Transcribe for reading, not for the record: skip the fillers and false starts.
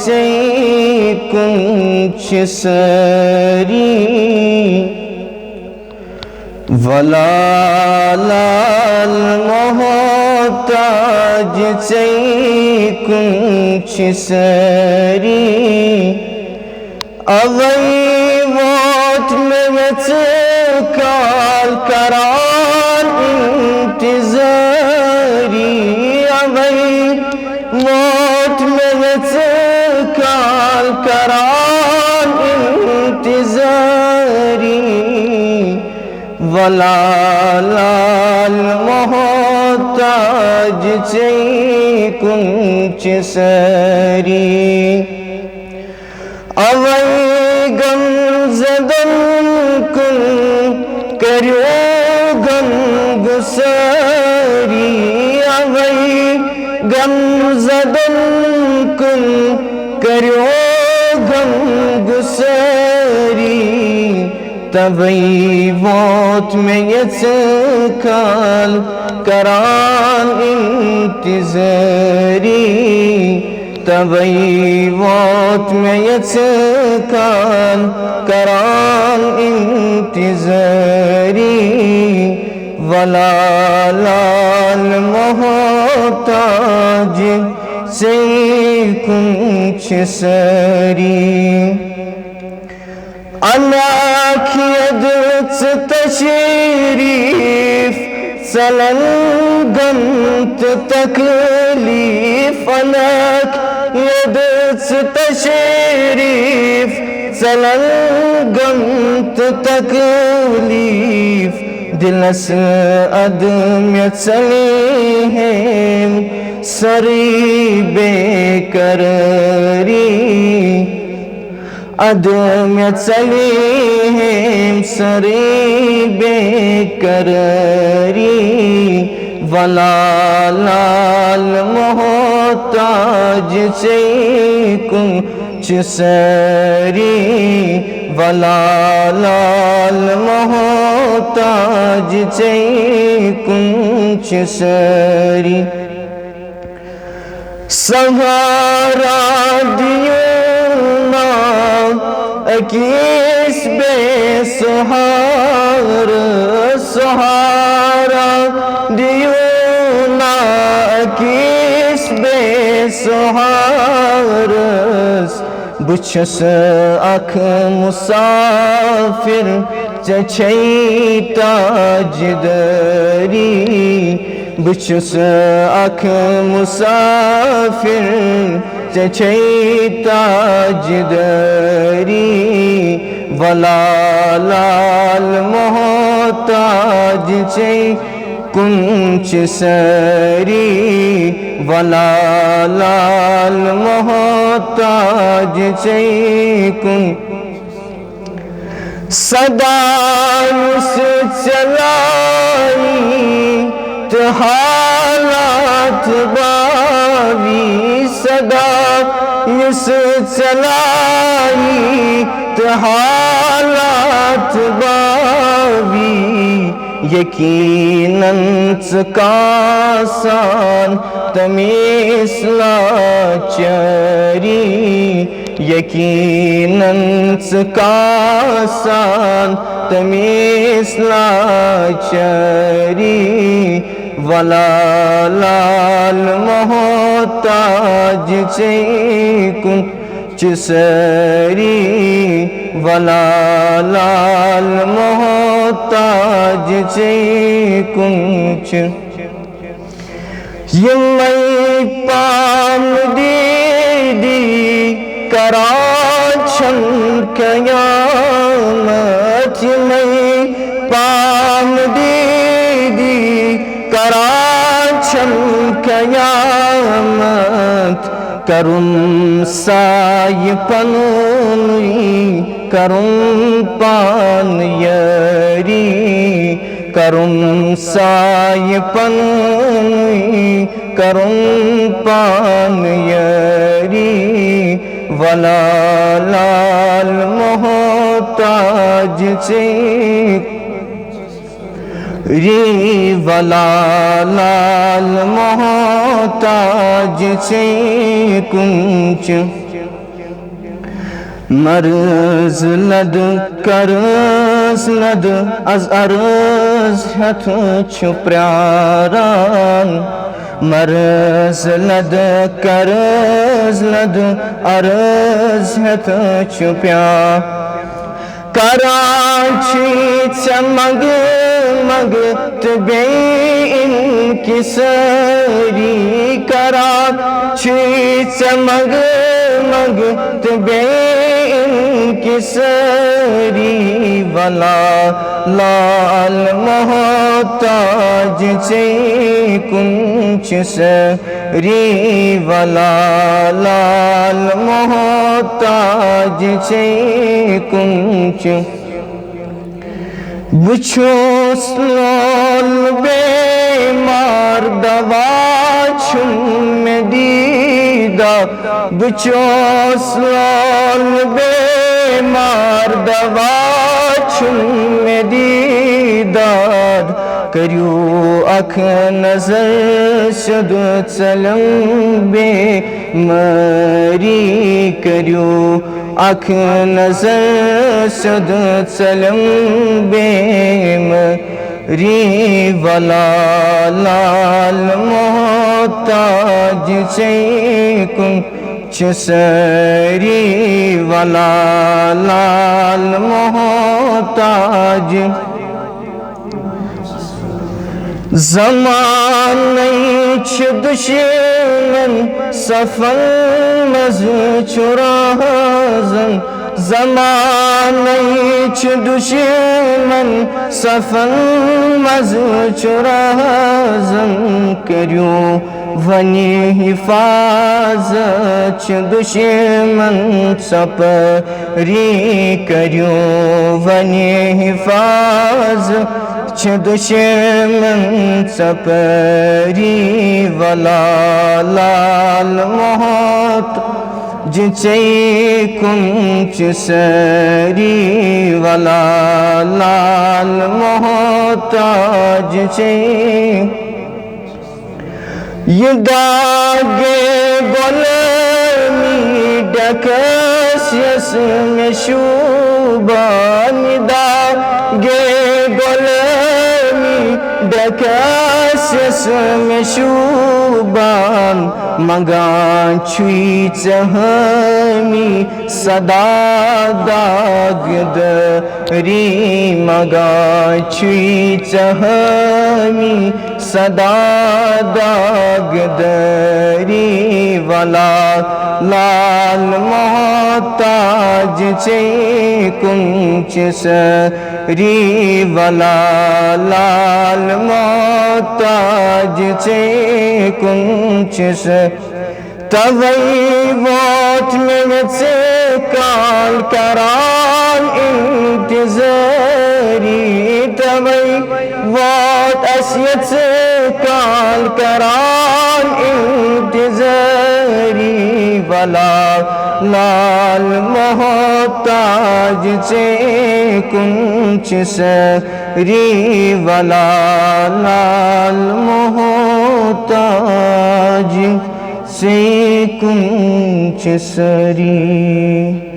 چی کنچ سری ولال محتاج چی کنچ سری اوی وات میں کال کران انتظاری اوی وات میں کال کران انتظاری ولال محتاج چی کنچ سری اوی غم زدن کن کریو غم گساری اوی غم زدن کن کریو غم گساری تبی وات میں کال کران انتظاری تبی وات میں کال کران انتظاری ولال محتاج چی کنچ سری اناک یدت تشریف سلنگنت تکلیف اناک یدت تشریف سلنگنت تکلیف دلس ادمیت سلیہم سری بے قراری ادمیت سلیہم سری بے قراری ولال محتاج چی کنچ سری ولال محتاج چی کنچ سری سہارا دیونا اکیس بے سہار سہارا دیونا اکیس بے سہار بچھس اکھ مسافر چچھئی تاجداری بچھس اکھ مسافر چچھئی تاجداری ولال محتاج چی کنچ سری ولال محتاج چی کنچ صدا اس چلائی حالات باوی صدا اس چلائی حالات باوی یقیناً کاسان تمیس لاچری یقیناً کاسان تمیس لاچری ولال محتاج چی کنچ سری ولال محتاج چی کنچ یمئی پام دیدی کراچن قیامت یمئی پام دیدی کراچن قیامت کرم سائی پنوی کرم پان یری کرم سائی پنوی کرم پان یری ولال محتاج چی ری ولال محتاج چی کنچ مرز لد کرز لد از عرض ہتھ چھ پراران مرز لد کرز لد عرض ہتھ چھ کراچی ژے مگ مگ تہٕ بیٚیہِ انکساری کراچی ژے مگ مگ تہٕ بیٚیہِ انکساری ولا لال محتاج ژے کُن چھِ سٲری ولا لال محتاج ژے کُن چھِ بہٕ چھُس لول بیمار دوا چھُم مےٚ دیٖدا بہٕ چھُس لول بیمار دوا چھُم مےٚ دیٖدار کٔرِو اکھ نظر سیوٚد ژَلم بیمٲری کٔرِو اکھ نظر سیوٚد ژَلم بیمٲری ولا لال محتاج ژے کُن چھِ سٲری ولا لال محتاج زمانے چھِ دُشمن صفن منٛز چھُ روزان زمانے چھِ دُشمن صفن منٛز چھُ روزان کٔرِو وۄنۍ حفاظت چھِ دُشمن ژۄپٲری کٔرِو وۄنۍ حفاظت چھِ دُشمن ژۄپٲری ولا لال محتاج ژے کُن چھِ سٲری ولا لال محتاج ژے یہ داغے غلامی ڈکس یس میں شوبان یہ داغے غلامی ڈکس یس میں شوبان منگان چھُی ژےٚ حٲمی صدا داغدٲری منگان چھُی ژےٚ حٲمی صدا داغدٲری ولا لال محتاج ژے کُن چھِ سٲری ولا لال محتاج ژے کُن چھِ توے ووت مےٚ ژےٚ کال کران انتظٲری توے ووت اَسہِ ژےٚ کال کران انتظٲری ولا لال محتاج ژے کُن چھِ سٲری ولا لال محتاج ژے کُن چھِ سٲری